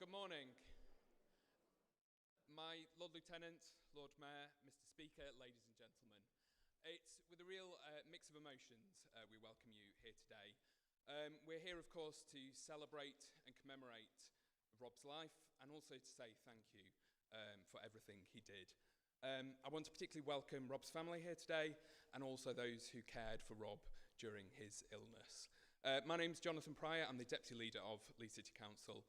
Good morning. My Lord Lieutenant, Lord Mayor, Mr. Speaker, ladies and gentlemen. It's with a real mix of emotions we welcome you here today. We're here, of course, to celebrate and commemorate Rob's life and also to say thank you for everything he did. I want to particularly welcome Rob's family here today and also those who cared for Rob during his illness. My name's Jonathan Pryor. I'm the Deputy Leader of Leeds City Council.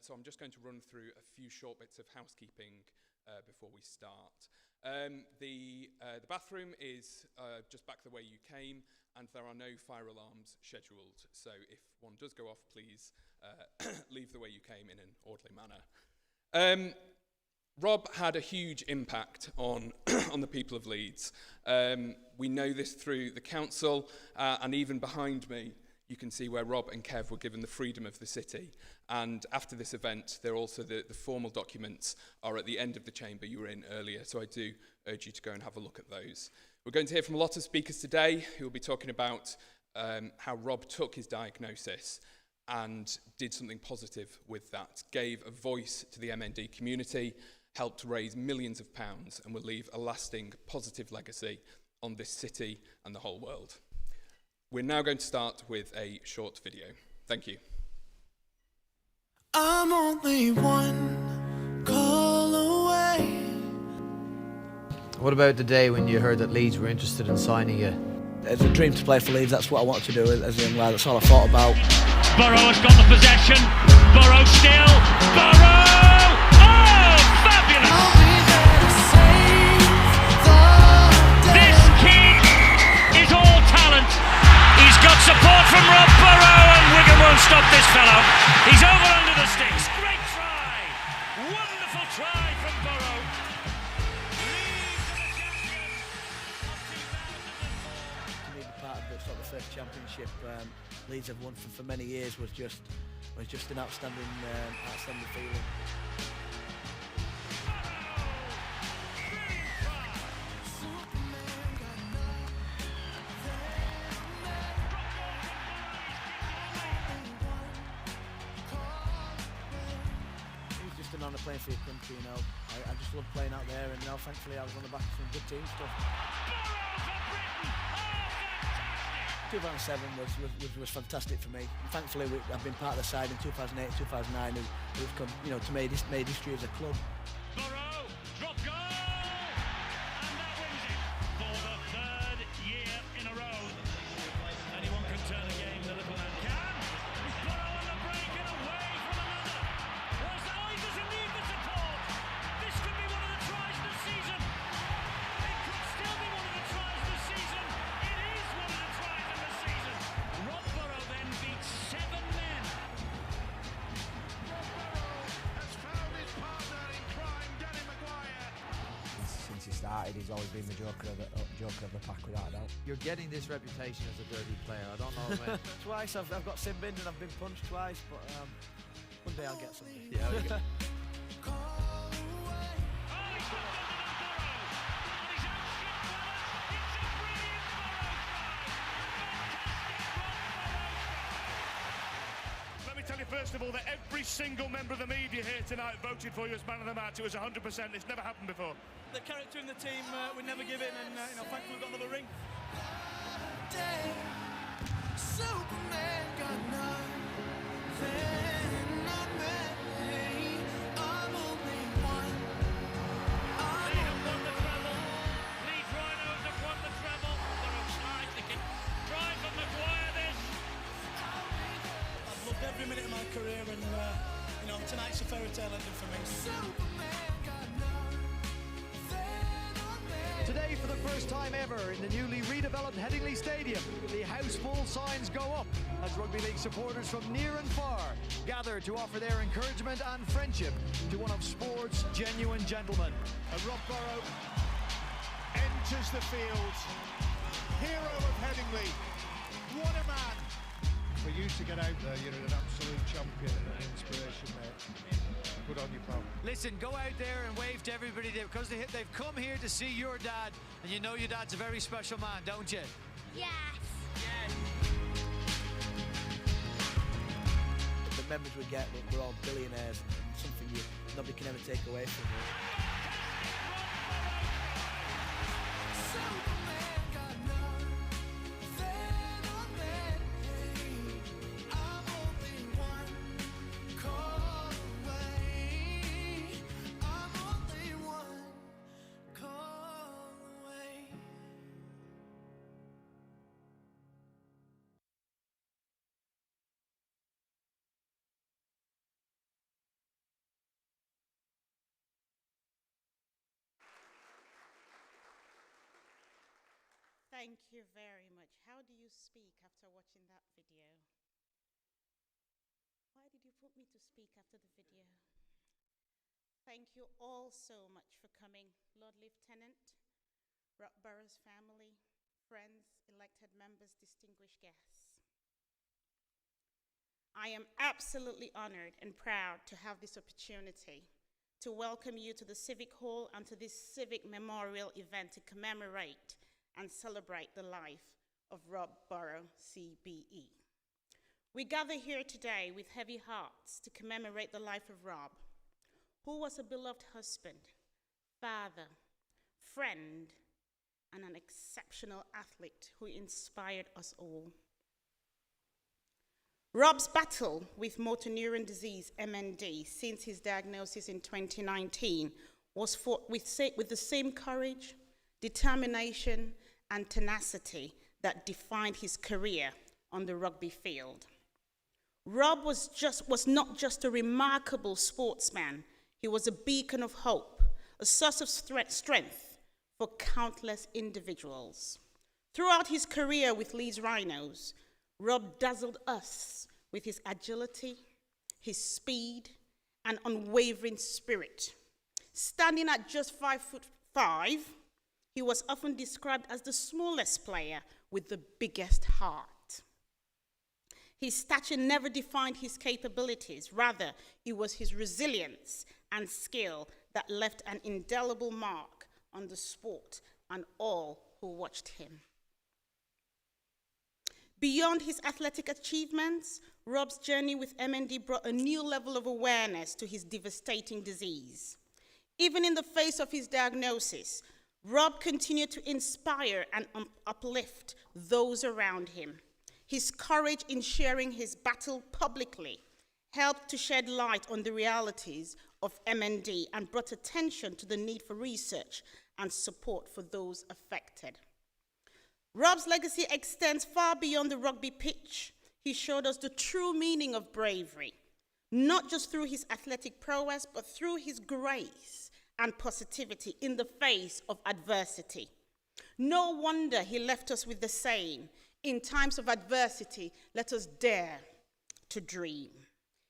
So I'm just going to run through a few short bits of housekeeping before we start. The bathroom is just back the way you came, and there are no fire alarms scheduled. So if one does go off, please leave the way you came in an orderly manner. Rob had a huge impact on the people of Leeds. We know this through the council, and even behind me, you can see where Rob and Kev were given the freedom of the city. And after this event, they're also the formal documents are at the end of the chamber you were in earlier. So I do urge you to go and have a look at those. We're going to hear from a lot of speakers today who will be talking about how Rob took his diagnosis and did something positive with that, gave a voice to the MND community, helped raise millions of pounds, and will leave a lasting positive legacy on this city and the whole world. We're now going to start with a short video. Thank you. I'm only one call away. What about the day when you heard that Leeds were interested in signing you? It's a dream to play for Leeds. That's what I wanted to do as a young lad. That's all I thought about. Burrow has got the possession. Burrow still. Burrow! Oh, fabulous! I'll be there to save the day. This kid is all talent. He's got support from Rob Burrow, and Wigan won't stop this fellow. He's over under the sticks. Great try. Wonderful try from Burrow. Leeds are the champions of 2004. To me, part of the sort of first championship Leeds have won for many years was just an outstanding feeling. On the playing for your country, you know. I just love playing out there, and now thankfully I was on the back of some good team stuff. 2007 was fantastic for me. And thankfully I've been part of the side in 2008, 2009 who've come, you know, to made history as a club. Burrow, drop goal, and that wins it for the third year in a row. Anyone can turn a game, the little man can. Burrow on the break and away from another. He doesn't need the support. This could be one of the tries of the season. It could still be one of the tries of the season. It is one of the tries of the season. Rob Burrow then beats 7 men. Rob Burrow has found his partner in crime, Danny Maguire. Since he started, he's always been the joker of the pack, without a doubt. You're getting this reputation as a dirty player. I don't know when. Twice I've got sin binned and I've been punched twice, but one day I'll get something. Yeah, okay. Let me tell you first of all that every single member of the media here tonight voted for you as man of the match. It was 100%. It's never happened before. The character in the team, we never give in, and thankfully we've got another ring. Superman got nothing on me. I'm only one. They have won the treble. Leeds Rhinos have won the treble. Burrow slides the kick. Try from Maguire this. I've loved every minute of my career, and tonight's a fairy tale ending for me. Superman got nothing on me. Today, for the first time ever in the newly redeveloped Headingley Stadium, the house full signs go up as Rugby League supporters from near and far gather to offer their encouragement and friendship to one of sport's genuine gentlemen. And Rob Burrow enters the field, hero of Headingley. What a man! For you to get out there, you're an absolute champion and an inspiration, mate. Good on you, pal. Listen, go out there and wave to everybody there because they've come here to see your dad, and you know your dad's a very special man, don't you? Yes. The memories we get, we're all billionaires, and something nobody can ever take away from you. Thank you very much. How do you speak after watching that video? Why did you put me to speak after the video? Thank you all so much for coming, Lord Lieutenant, Rob Burrow's family, friends, elected members, distinguished guests. I am absolutely honored and proud to have this opportunity to welcome you to the Civic Hall and to this civic memorial event to commemorate and celebrate the life of Rob Burrow CBE. We gather here today with heavy hearts to commemorate the life of Rob, who was a beloved husband, father, friend, and an exceptional athlete who inspired us all. Rob's battle with motor neuron disease, MND, since his diagnosis in 2019 was fought with the same courage, determination, and tenacity that defined his career on the rugby field. Rob was not just a remarkable sportsman, he was a beacon of hope, a source of strength for countless individuals. Throughout his career with Leeds Rhinos, Rob dazzled us with his agility, his speed, and unwavering spirit. Standing at just 5'5", he was often described as the smallest player with the biggest heart. His stature never defined his capabilities. Rather, it was his resilience and skill that left an indelible mark on the sport and all who watched him. Beyond his athletic achievements, Rob's journey with MND brought a new level of awareness to his devastating disease. Even in the face of his diagnosis, Rob continued to inspire and uplift those around him. His courage in sharing his battle publicly helped to shed light on the realities of MND and brought attention to the need for research and support for those affected. Rob's legacy extends far beyond the rugby pitch. He showed us the true meaning of bravery, not just through his athletic prowess, but through his grace and positivity in the face of adversity. No wonder he left us with the saying, in times of adversity, let us dare to dream.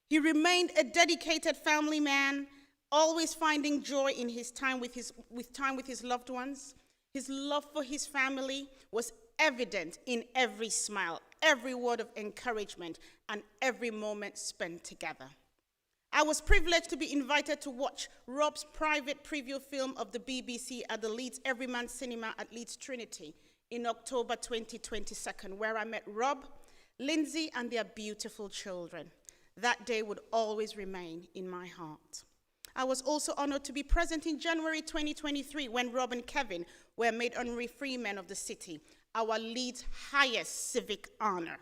He remained a dedicated family man, always finding joy in his time with his loved ones. His love for his family was evident in every smile, every word of encouragement, and every moment spent together. I was privileged to be invited to watch Rob's private preview film of the BBC at the Leeds Everyman Cinema at Leeds Trinity in October 2022, where I met Rob, Lindsay, and their beautiful children. That day would always remain in my heart. I was also honored to be present in January 2023 when Rob and Kevin were made honorary freemen of the city, our Leeds' highest civic honor.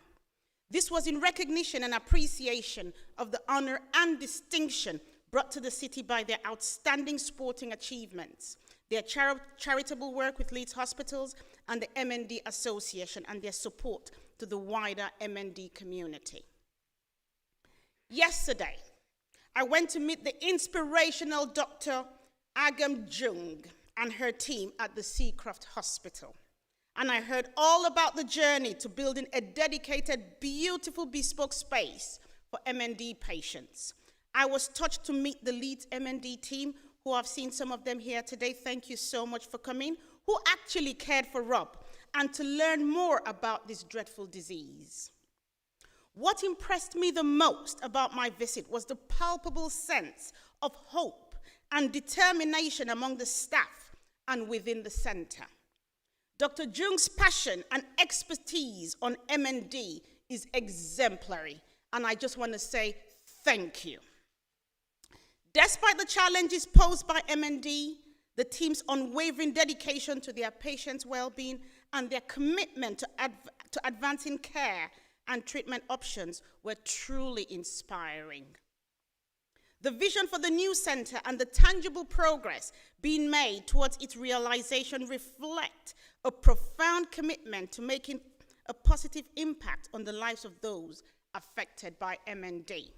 This was in recognition and appreciation of the honor and distinction brought to the city by their outstanding sporting achievements, their charitable work with Leeds hospitals and the MND Association, and their support to the wider MND community. Yesterday, I went to meet the inspirational Dr. Agam Jung and her team at the Seacroft Hospital. And I heard all about the journey to building a dedicated, beautiful, bespoke space for MND patients. I was touched to meet the Leeds MND team, who I've seen some of them here today. Thank you so much for coming, who actually cared for Rob, and to learn more about this dreadful disease. What impressed me the most about my visit was the palpable sense of hope and determination among the staff and within the center. Dr. Jung's passion and expertise on MND is exemplary, and I just want to say thank you. Despite the challenges posed by MND, the team's unwavering dedication to their patients' well-being and their commitment to advancing care and treatment options were truly inspiring. The vision for the new center and the tangible progress being made towards its realization reflect a profound commitment to making a positive impact on the lives of those affected by MND.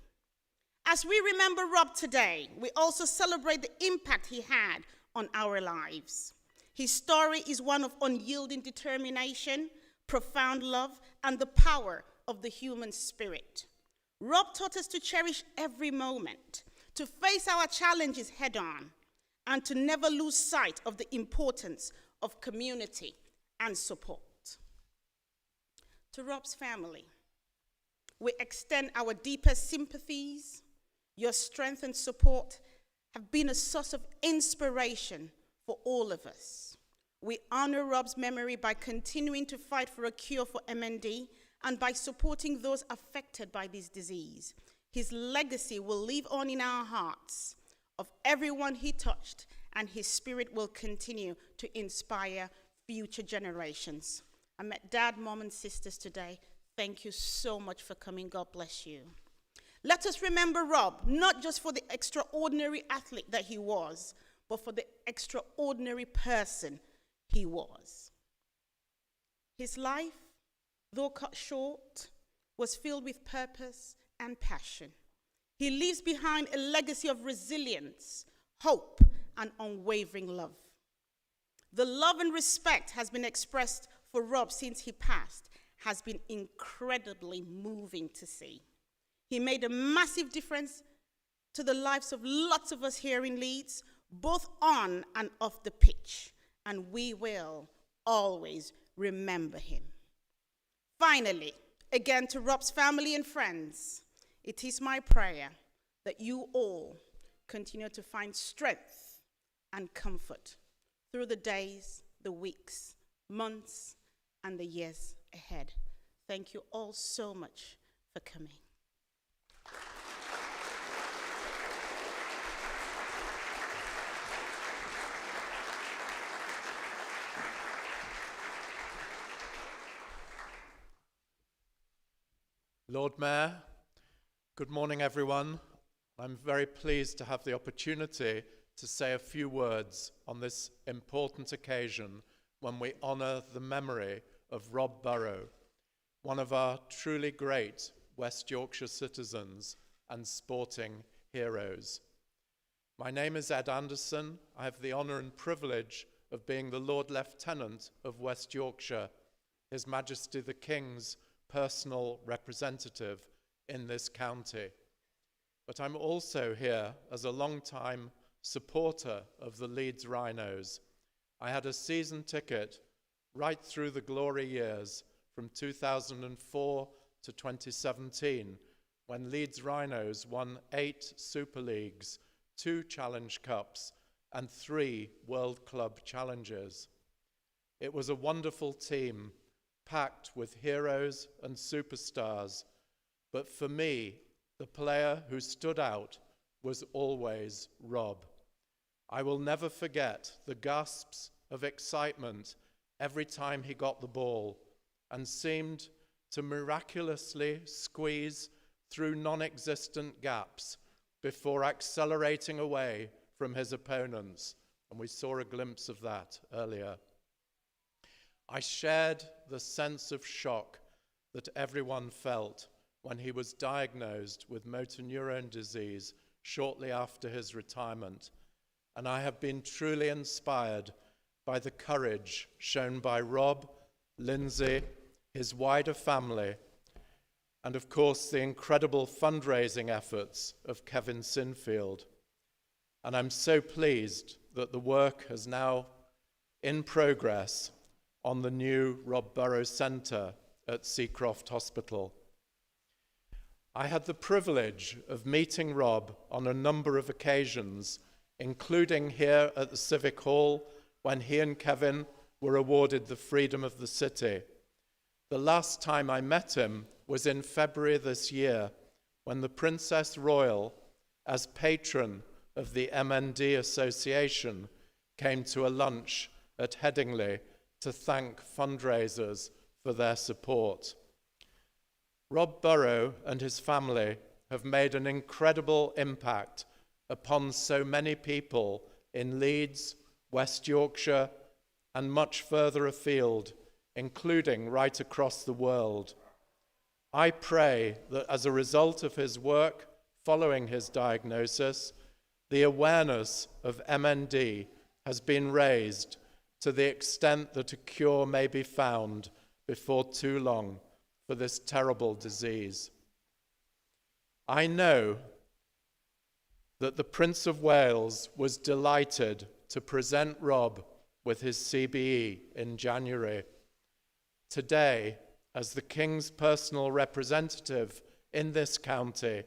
As we remember Rob today, we also celebrate the impact he had on our lives. His story is one of unyielding determination, profound love, and the power of the human spirit. Rob taught us to cherish every moment, to face our challenges head on, and to never lose sight of the importance of community and support. To Rob's family, we extend our deepest sympathies. Your strength and support have been a source of inspiration for all of us. We honor Rob's memory by continuing to fight for a cure for MND and by supporting those affected by this disease. His legacy will live on in our hearts of everyone he touched, and his spirit will continue to inspire future generations. I met Dad, Mom, and sisters today. Thank you so much for coming. God bless you. Let us remember Rob, not just for the extraordinary athlete that he was, but for the extraordinary person he was. His life, though cut short, was filled with purpose and passion. He leaves behind a legacy of resilience, hope, and unwavering love. The love and respect has been expressed for Rob since he passed has been incredibly moving to see. He made a massive difference to the lives of lots of us here in Leeds, both on and off the pitch, and we will always remember him. Finally, again to Rob's family and friends, it is my prayer that you all continue to find strength and comfort through the days, the weeks, months, and the years ahead. Thank you all so much for coming. Lord Mayor, good morning everyone. I'm very pleased to have the opportunity to say a few words on this important occasion when we honour the memory of Rob Burrow, one of our truly great West Yorkshire citizens and sporting heroes. My name is Ed Anderson. I have the honour and privilege of being the Lord Lieutenant of West Yorkshire, His Majesty the King's personal representative in this county. But I'm also here as a long-time supporter of the Leeds Rhinos. I had a season ticket right through the glory years from 2004 to 2017, when Leeds Rhinos won 8 Super Leagues, 2 Challenge Cups, and 3 World Club Challenges. It was a wonderful team, packed with heroes and superstars, but for me, the player who stood out was always Rob. I will never forget the gasps of excitement every time he got the ball and seemed to miraculously squeeze through non-existent gaps before accelerating away from his opponents, and we saw a glimpse of that earlier. I shared the sense of shock that everyone felt when he was diagnosed with motor neurone disease shortly after his retirement, and I have been truly inspired by the courage shown by Rob, Lindsay, his wider family, and of course the incredible fundraising efforts of Kevin Sinfield. And I'm so pleased that the work is now in progress on the new Rob Burrow Centre at Seacroft Hospital. I had the privilege of meeting Rob on a number of occasions, including here at the Civic Hall when he and Kevin were awarded the Freedom of the City. The last time I met him was in February this year when the Princess Royal, as patron of the MND Association, came to a lunch at Headingley to thank fundraisers for their support. Rob Burrow and his family have made an incredible impact upon so many people in Leeds, West Yorkshire, and much further afield, including right across the world. I pray that as a result of his work following his diagnosis, the awareness of MND has been raised to the extent that a cure may be found before too long for this terrible disease. I know that the Prince of Wales was delighted to present Rob with his CBE in January. Today, as the King's personal representative in this county,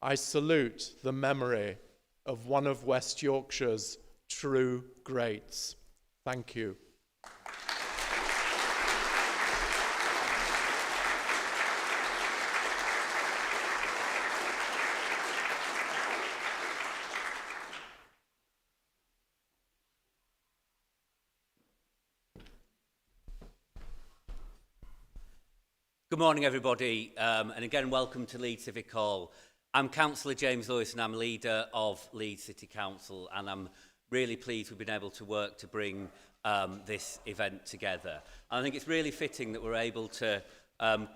I salute the memory of one of West Yorkshire's true greats. Thank you. Good morning, everybody, and again, welcome to Leeds Civic Hall. I'm Councillor James Lewis, and I'm leader of Leeds City Council, and I'm really pleased we've been able to work to bring this event together. And I think it's really fitting that we're able to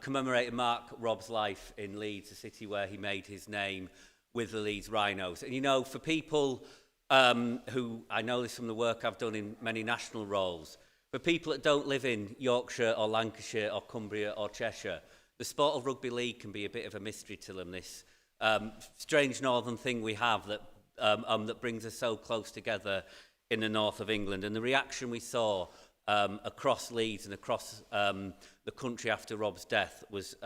commemorate and mark Rob's life in Leeds, a city where he made his name with the Leeds Rhinos. And you know, for people who, I know this from the work I've done in many national roles, for people that don't live in Yorkshire or Lancashire or Cumbria or Cheshire, the sport of rugby league can be a bit of a mystery to them, this strange northern thing we have that, that brings us so close together in the north of England. And the reaction we saw across Leeds and across the country after Rob's death was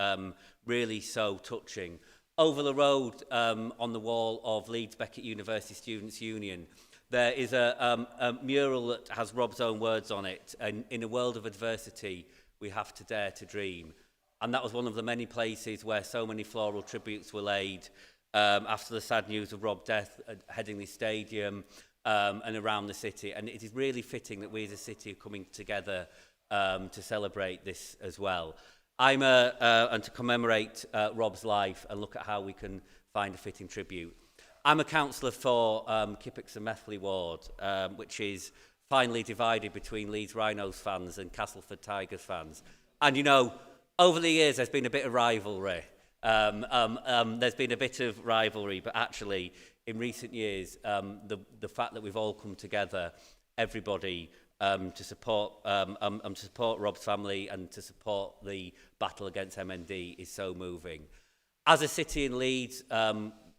really so touching. Over the road on the wall of Leeds Beckett University Students' Union, there is a mural that has Rob's own words on it. And in a world of adversity, we have to dare to dream. And that was one of the many places where so many floral tributes were laid after the sad news of Rob's death at Headingley Stadium and around the city. And it is really fitting that we as a city are coming together to celebrate this as well. And to commemorate Rob's life and look at how we can find a fitting tribute. I'm a councillor for Kippax and Methley Ward, which is finally divided between Leeds Rhinos fans and Castleford Tigers fans. And you know, over the years there's been a bit of rivalry. There's been a bit of rivalry, but actually in recent years, the fact that we've all come together, everybody, to support Rob's family and to support the battle against MND is so moving. As a city in Leeds,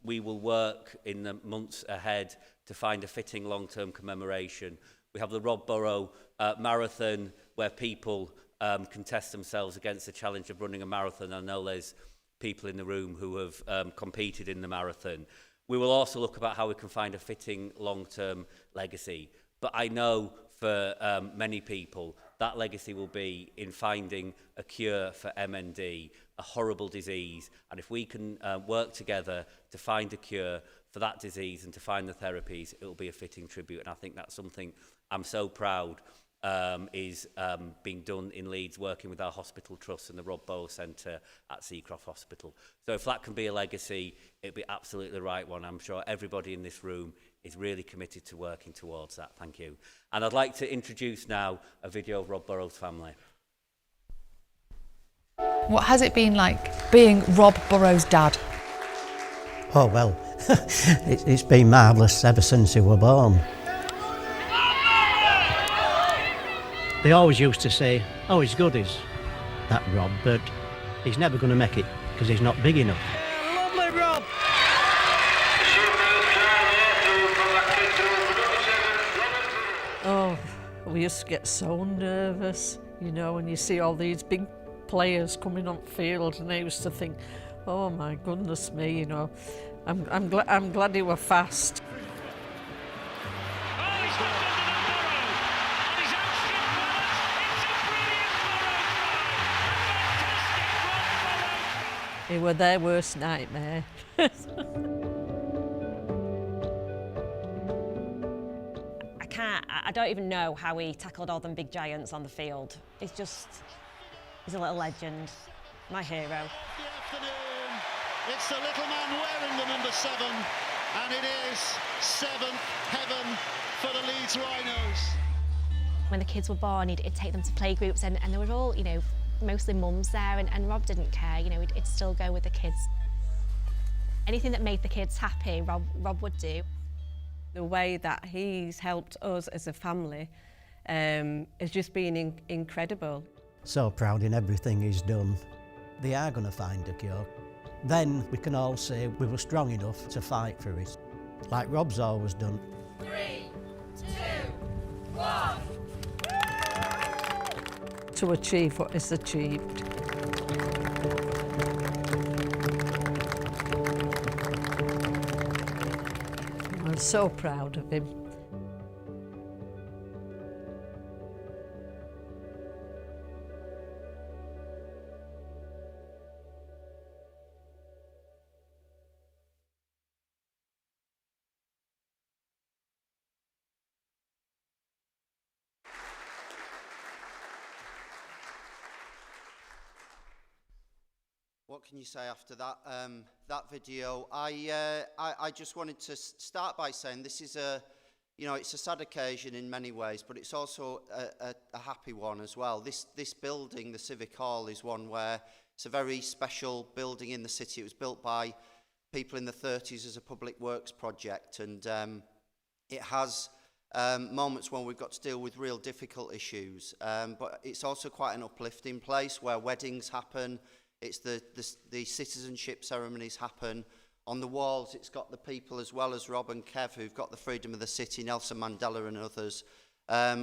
we will work in the months ahead to find a fitting long-term commemoration. We have the Rob Burrow Marathon, where people can test themselves against the challenge of running a marathon. I know there's people in the room who have competed in the marathon. We will also look about how we can find a fitting long-term legacy. But I know for many people, that legacy will be in finding a cure for MND, a horrible disease. And if we can work together to find a cure for that disease and to find the therapies, it will be a fitting tribute. And I think that's something I'm so proud is being done in Leeds, working with our hospital trust and the Rob Burrow Centre at Seacroft Hospital. So if that can be a legacy, it'll be absolutely the right one. I'm sure everybody in this room is really committed to working towards that. Thank you. And I'd like to introduce now a video of Rob Burrow's family. What has it been like being Rob Burrow's dad? Oh, well, it's been marvellous ever since he was born. They always used to say, oh, he's good, is that Rob, but he's never going to make it because he's not big enough. Lovely, Rob! Oh, we used to get so nervous, you know, when you see all these big players coming on field, and I used to think, oh my goodness me, you know, I'm glad they were fast. He were their worst nightmare. I don't even know how he tackled all them big giants on the field. He's a little legend, my hero. Good afternoon. It's the little man wearing the number 7, and it is 7th heaven for the Leeds Rhinos. When the kids were born, he'd take them to playgroups, and they were all, mostly mums there, and Rob didn't care, he'd still go with the kids. Anything that made the kids happy, Rob would do. The way that he's helped us as a family has just been incredible. So proud in everything he's done. They are going to find a cure. Then we can all say we were strong enough to fight for it, like Rob's always done. 3, 2, 1. To achieve what is achieved. I'm so proud of him. What can you say after that that video? I just wanted to start by saying this is it's a sad occasion in many ways, but it's also a happy one as well. This building, the Civic Hall, is one where it's a very special building in the city. It was built by people in the 30s as a public works project, and it has moments when we've got to deal with real difficult issues, but it's also quite an uplifting place where weddings happen. It's the citizenship ceremonies happen. On the walls, it's got the people as well as Rob and Kev who've got the freedom of the city, Nelson Mandela and others.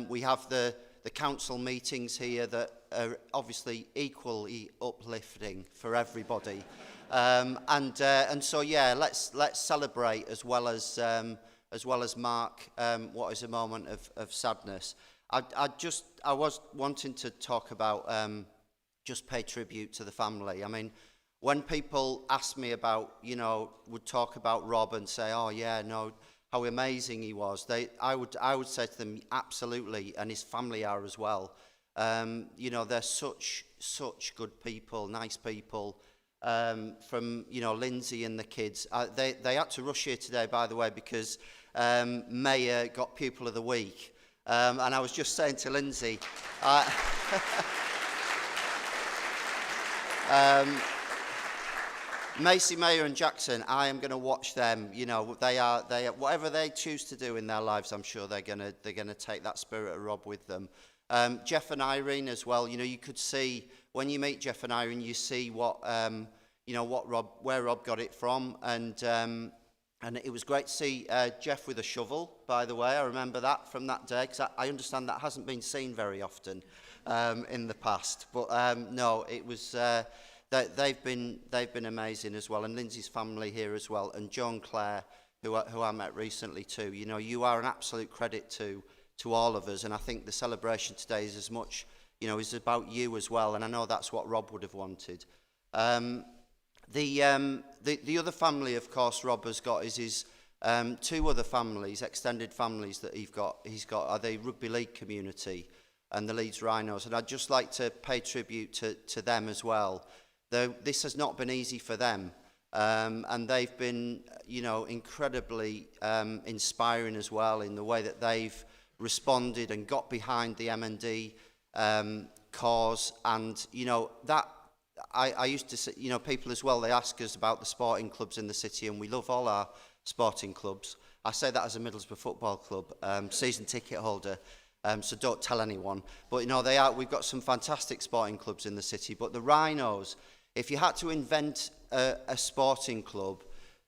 We have the council meetings here that are obviously equally uplifting for everybody. And so yeah, let's celebrate as well as mark what is a moment of sadness. I was wanting to talk about just pay tribute to the family. I mean, when people ask me about, would talk about Rob and say, oh yeah, no, how amazing he was, I would say to them, absolutely, and his family are as well. They're such good people, nice people. From Lindsay and the kids, they had to rush here today, by the way, because Maya got Pupil of the Week, and I was just saying to Lindsay. Macy, Mayer and Jackson, I am going to watch them. They are whatever they choose to do in their lives, I'm sure they're going to take that spirit of Rob with them. Jeff and Irene as well. You could see when you meet Jeff and Irene, you see where Rob got it from, and it was great to see Jeff with a shovel. By the way, I remember that from that day because I understand that hasn't been seen very often in the past. But no, it was. They've been amazing as well, and Lindsay's family here as well, and Joan Clare, who I met recently too. You are an absolute credit to all of us, and I think the celebration today is as much, is about you as well, and I know that's what Rob would have wanted. The other family, of course, Rob has got is his two other families, extended families that he's got are the Rugby League community and the Leeds Rhinos, and I'd just like to pay tribute to them as well. This has not been easy for them, and they've been, incredibly inspiring as well in the way that they've responded and got behind the MND cause. And, that I used to say, people as well, they ask us about the sporting clubs in the city, and we love all our sporting clubs. I say that as a Middlesbrough Football Club season ticket holder. So don't tell anyone. But, we've got some fantastic sporting clubs in the city. But the Rhinos, if you had to invent a sporting club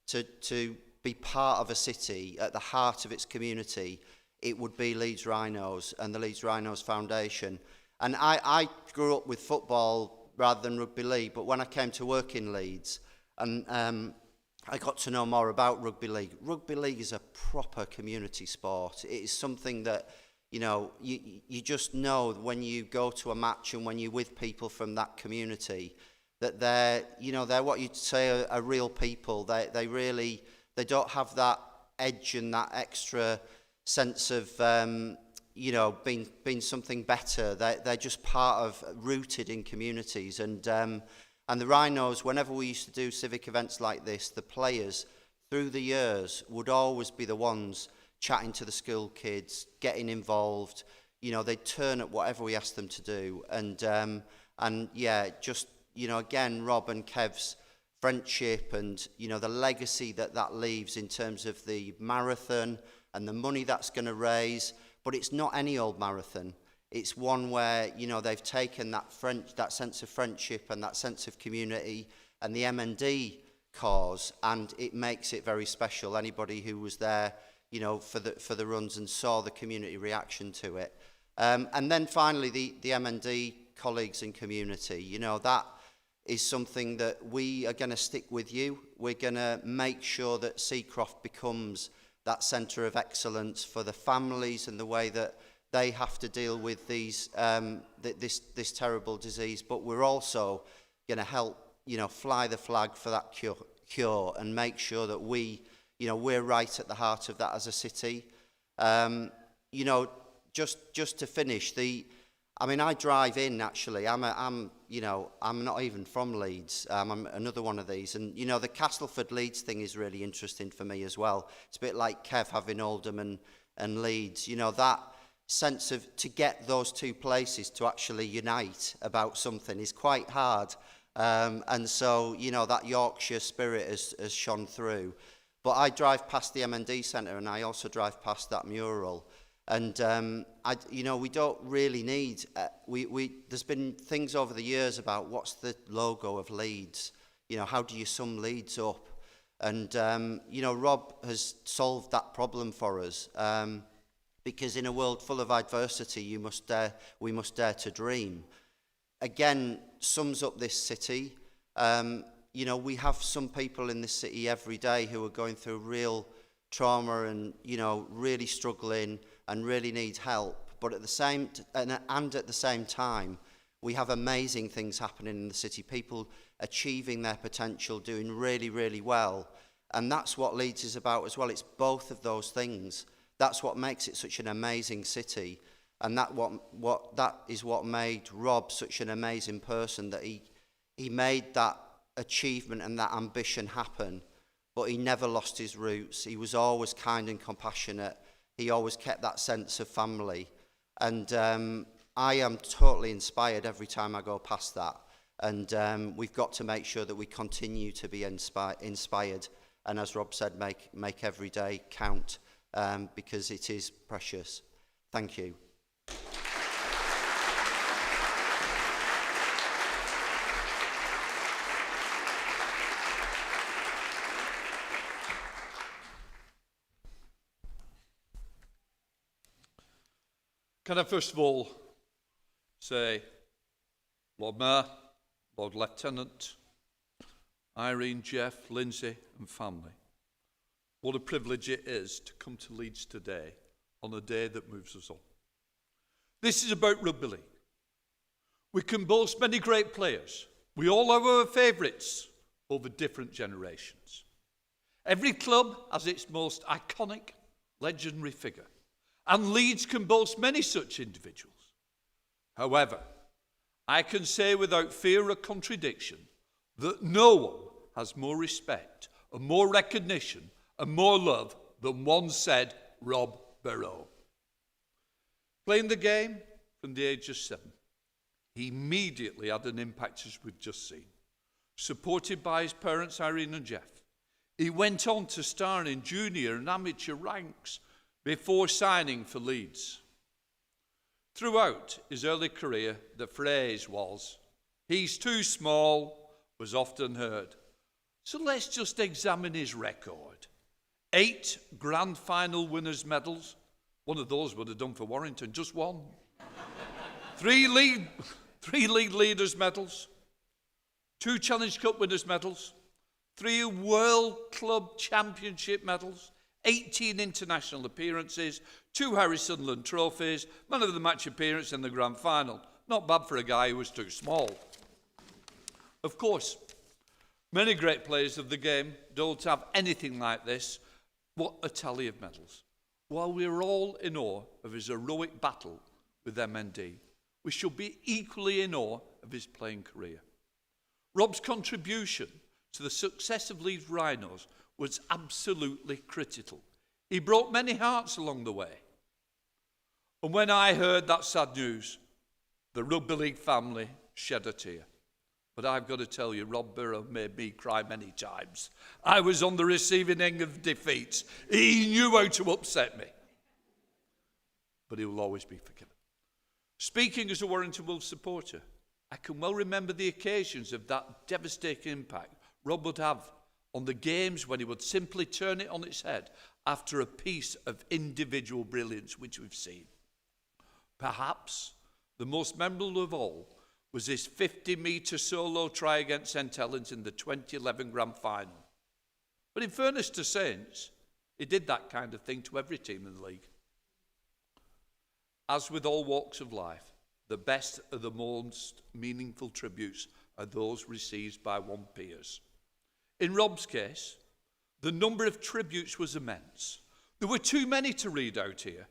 to be part of a city at the heart of its community, it would be Leeds Rhinos and the Leeds Rhinos Foundation. And I grew up with football rather than rugby league, but when I came to work in Leeds, and I got to know more about rugby league. Rugby league is a proper community sport. It is something that, you just know when you go to a match and when you're with people from that community, that they're what you'd say are real people. They really, they don't have that edge and that extra sense of, being something better. They're just rooted in communities. And the Rhinos, whenever we used to do civic events like this, the players through the years would always be the ones chatting to the school kids, getting involved. They'd turn at whatever we asked them to do. And yeah, just, again, Rob and Kev's friendship and, the legacy that leaves in terms of the marathon and the money that's going to raise. But it's not any old marathon. It's one where, they've taken that sense of friendship and that sense of community and the MND cause, and it makes it very special. Anybody who was there, for the runs and saw the community reaction to it. And then finally, the MND colleagues and community, that is something that we are going to stick with you. We're going to make sure that Seacroft becomes that centre of excellence for the families and the way that they have to deal with these this terrible disease. But we're also going to help, fly the flag for that cure and make sure that we're right at the heart of that as a city. Just to finish, I drive in, actually. I'm not even from Leeds. I'm another one of these. And, the Castleford Leeds thing is really interesting for me as well. It's a bit like Kev having Oldham and Leeds. That sense of, to get those two places to actually unite about something is quite hard. And so, that Yorkshire spirit has shone through. But I drive past the MND Centre and I also drive past that mural. And, we don't really need, there's been things over the years about what's the logo of Leeds, how do you sum Leeds up? And, Rob has solved that problem for us, because in a world full of adversity, we must dare to dream. Again, sums up this city. We have some people in this city every day who are going through real trauma and, really struggling and really need help. But at the same time, we have amazing things happening in the city, people achieving their potential, doing really, really well. And that's what Leeds is about as well. It's both of those things. That's what makes it such an amazing city. And that is what made Rob such an amazing person, that he made that achievement and that ambition happen. But he never lost his roots. He was always kind and compassionate. He always kept that sense of family. And I am totally inspired every time I go past that. And we've got to make sure that we continue to be inspired. And as Rob said, make every day count, because it is precious. Thank you. Can I first of all say, Lord Mayor, Lord Lieutenant, Irene, Jeff, Lindsay and family, what a privilege it is to come to Leeds today on a day that moves us all. This is about rugby league. We can boast many great players. We all have our favourites over different generations. Every club has its most iconic, legendary figure. And Leeds can boast many such individuals. However, I can say without fear of contradiction that no one has more respect and more recognition and more love than one said Rob Burrow. Playing the game from the age of 7, he immediately had an impact, as we've just seen. Supported by his parents, Irene and Jeff, he went on to star in junior and amateur ranks before signing for Leeds. Throughout his early career, the phrase was, "He's too small," was often heard. So let's just examine his record. 8 grand final winners' medals. One of those would have done for Warrington, just one. 3 league leaders' medals. 2 Challenge Cup winners' medals. 3 World Club Championship medals. 18 international appearances, 2 Harry Sunderland trophies, man of the match appearance in the grand final. Not bad for a guy who was too small. Of course, many great players of the game don't have anything like this. What a tally of medals. While we're all in awe of his heroic battle with MND, we should be equally in awe of his playing career. Rob's contribution to the success of Leeds Rhinos was absolutely critical. He broke many hearts along the way. And when I heard that sad news, the Rugby League family shed a tear. But I've got to tell you, Rob Burrow made me cry many times. I was on the receiving end of defeats. He knew how to upset me. But he will always be forgiven. Speaking as a Warrington Wolves supporter, I can well remember the occasions of that devastating impact Rob would have on the games when he would simply turn it on its head after a piece of individual brilliance which we've seen. Perhaps the most memorable of all was his 50-metre solo try against St Helens in the 2011 Grand Final. But in fairness to Saints, he did that kind of thing to every team in the league. As with all walks of life, the best of the most meaningful tributes are those received by one's peers. In Rob's case, the number of tributes was immense. There were too many to read out here,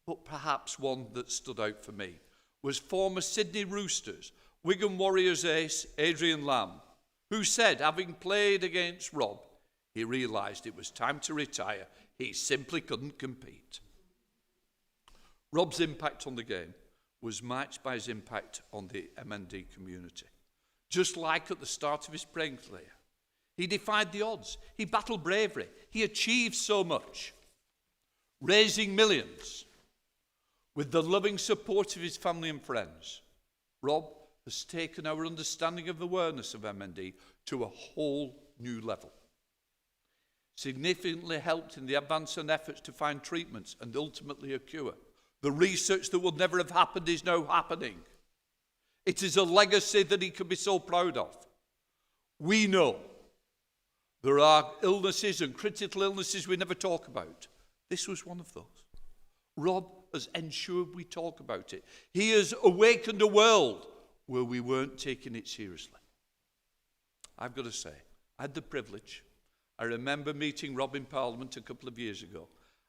but perhaps one that stood out for me was former Sydney Roosters, Wigan Warriors ace Adrian Lamb, who said, having played against Rob, he realised it was time to retire. He simply couldn't compete. Rob's impact on the game was matched by his impact on the MND community. Just like at the start of his playing career, he defied the odds. He battled bravery. He achieved so much, raising millions. With the loving support of his family and friends, Rob has taken our understanding of awareness of MND to a whole new level. Significantly helped in the advance and efforts to find treatments and ultimately a cure. The research that would never have happened is now happening. It is a legacy that he can be so proud of. We know there are illnesses and critical illnesses we never talk about. This was one of those. Rob has ensured we talk about it. He has awakened a world where we weren't taking it seriously. I've got to say, I had the privilege. I remember meeting Rob in Parliament a couple of years ago.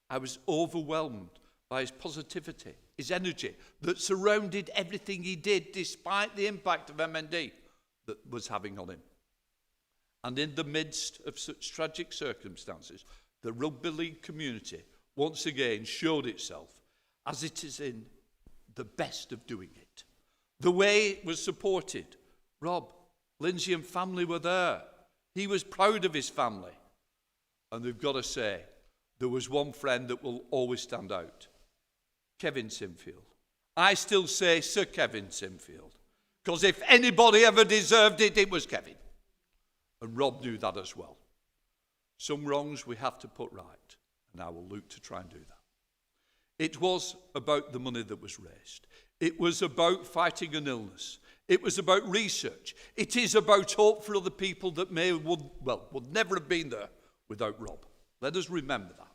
I was overwhelmed by his positivity, his energy that surrounded everything he did despite the impact of MND that was having on him. And in the midst of such tragic circumstances, the Rugby League community once again showed itself as it is in the best of doing it. The way it was supported, Rob, Lindsay and family were there. He was proud of his family. And they've got to say, there was one friend that will always stand out. Kevin Sinfield. I still say Sir Kevin Sinfield. Because if anybody ever deserved it, it was Kevin. And Rob knew that as well. Some wrongs we have to put right. And I will look to try and do that. It was about the money that was raised. It was about fighting an illness. It was about research. It is about hope for other people that would never have been there without Rob. Let us remember that.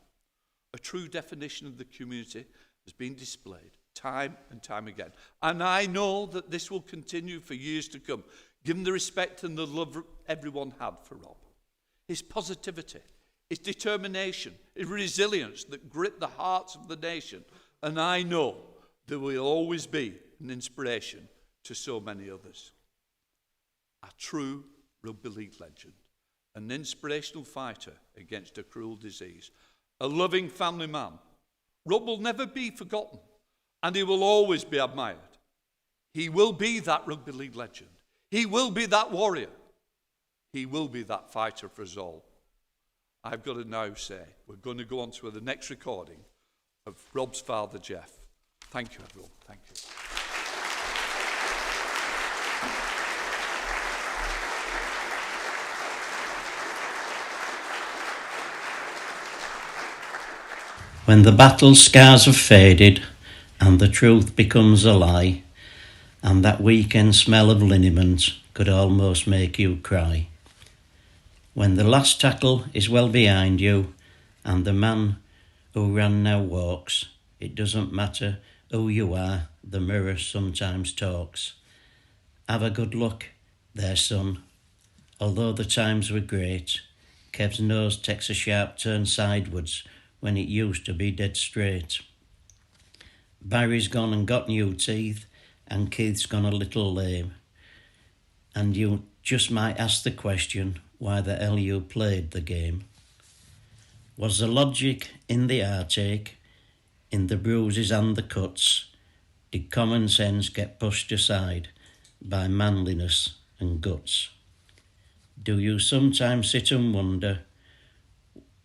A true definition of the community has been displayed time and time again. And I know that this will continue for years to come, given the respect and the love everyone had for Rob. His positivity, his determination, his resilience that gripped the hearts of the nation. And I know there will always be an inspiration to so many others. A true Rugby League legend, an inspirational fighter against a cruel disease, a loving family man. Rob will never be forgotten, and he will always be admired. He will be that Rugby League legend. He will be that warrior. He will be that fighter for us all. I've got to now say, we're going to go on to the next recording of Rob's father, Jeff. Thank you, everyone. Thank you. When the battle scars have faded and the truth becomes a lie, and that weekend smell of liniment could almost make you cry. When the last tackle is well behind you and the man who ran now walks, it doesn't matter who you are, the mirror sometimes talks. Have a good look there, son, Although the times were great, Kev's nose takes a sharp turn sidewards when it used to be dead straight. Barry's gone and got new teeth, and Keith's gone a little lame. And you just might ask the question why the hell you played the game. Was the logic in the heartache, in the bruises and the cuts? Did common sense get pushed aside by manliness and guts? Do you sometimes sit and wonder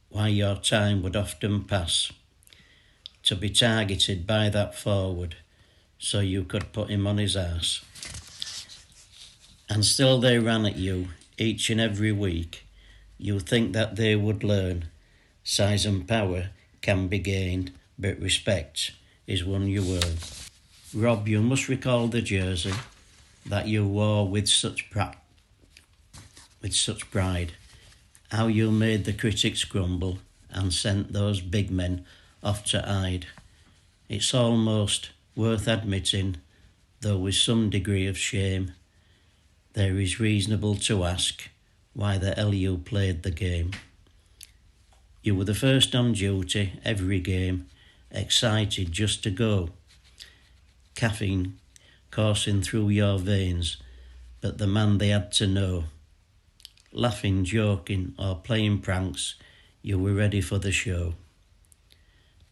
why your time would often pass to be targeted by that forward so you could put him on his arse? And still they ran at you each and every week. You think that they would learn size and power can be gained, but respect is one you earn. Rob, you must recall the jersey that you wore with such pride. How you made the critics grumble and sent those big men off to hide. It's almost worth admitting, though with some degree of shame, there is reasonable to ask why the hell you played the game. You were the first on duty every game, excited just to go. Caffeine coursing through your veins, but the man they had to know. Laughing, joking, or playing pranks, you were ready for the show.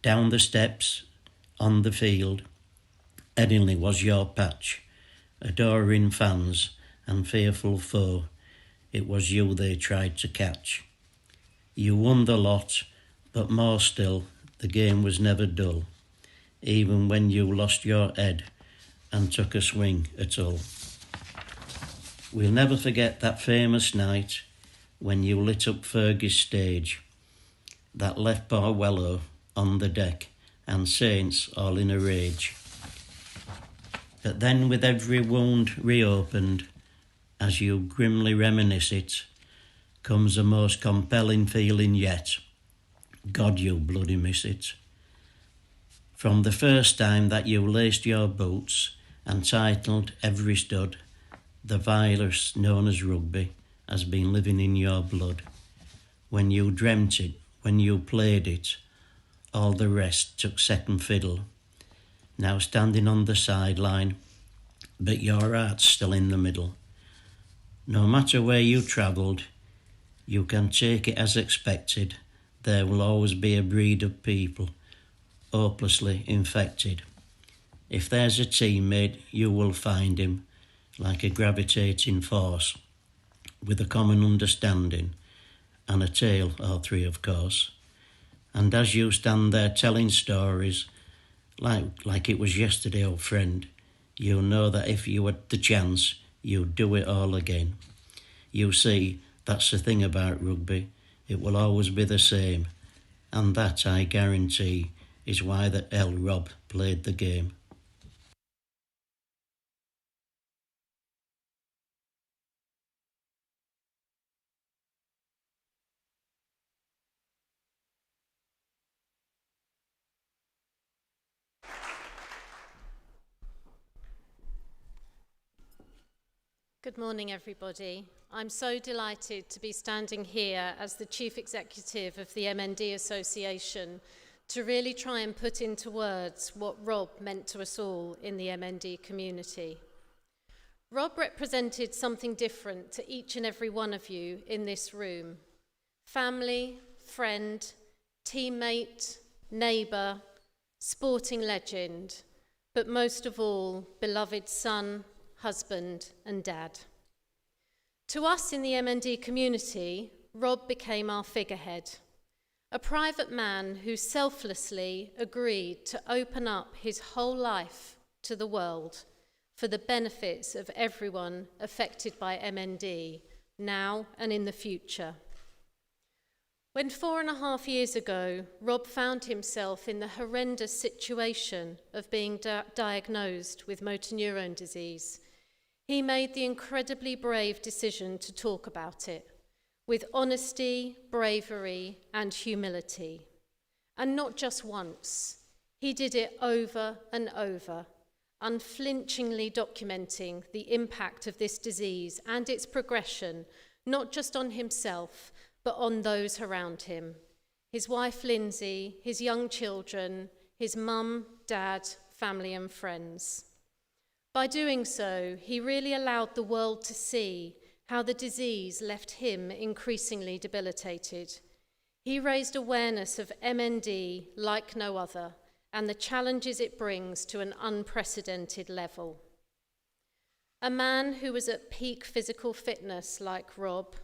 Down the steps, on the field, Headingley was your patch. Adoring fans and fearful foe, it was you they tried to catch. You won the lot, but more still, the game was never dull, even when you lost your head and took a swing at Hull. We'll never forget that famous night when you lit up Fergie's stage, that left poor Wello on the deck and Saints all in a rage. But then with every wound reopened, as you grimly reminisce it, comes a most compelling feeling yet. God, you bloody miss it. From the first time that you laced your boots and titled every stud, the virus known as rugby has been living in your blood. When you dreamt it, when you played it, all the rest took second fiddle. Now standing on the sideline, but your heart's still in the middle. No matter where you travelled, you can take it as expected. There will always be a breed of people hopelessly infected. If there's a teammate, you will find him like a gravitating force, with a common understanding and a tale or three, of course. And as you stand there telling stories like it was yesterday, old friend, you know that if you had the chance, you'd do it all again. You see, that's the thing about rugby. It will always be the same, and that, I guarantee, is why the hell Rob played the game. Good morning, everybody. I'm so delighted to be standing here as the Chief Executive of the MND Association to really try and put into words what Rob meant to us all in the MND community. Rob represented something different to each and every one of you in this room. Family, friend, teammate, neighbour, sporting legend, but most of all, beloved son, husband and dad. To us in the MND community, Rob became our figurehead, a private man who selflessly agreed to open up his whole life to the world for the benefits of everyone affected by MND, now and in the future. When 4.5 years ago, Rob found himself in the horrendous situation of being diagnosed with motor neurone disease, he made the incredibly brave decision to talk about it with honesty, bravery, and humility. And not just once, he did it over and over, unflinchingly documenting the impact of this disease and its progression not just on himself, but on those around him. His wife Lindsay, his young children, his mum, dad, family and friends. By doing so, he really allowed the world to see how the disease left him increasingly debilitated. He raised awareness of MND like no other and the challenges it brings to an unprecedented level. A man who was at peak physical fitness like Rob,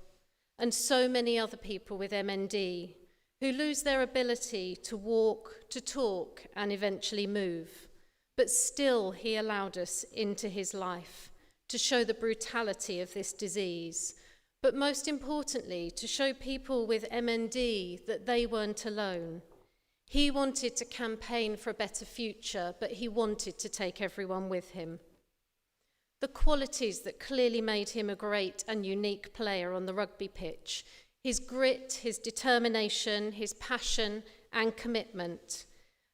and so many other people with MND who lose their ability to walk, to talk, and eventually move. But still, he allowed us into his life to show the brutality of this disease, but most importantly, to show people with MND that they weren't alone. He wanted to campaign for a better future, but he wanted to take everyone with him. The qualities that clearly made him a great and unique player on the rugby pitch, his grit, his determination, his passion and commitment,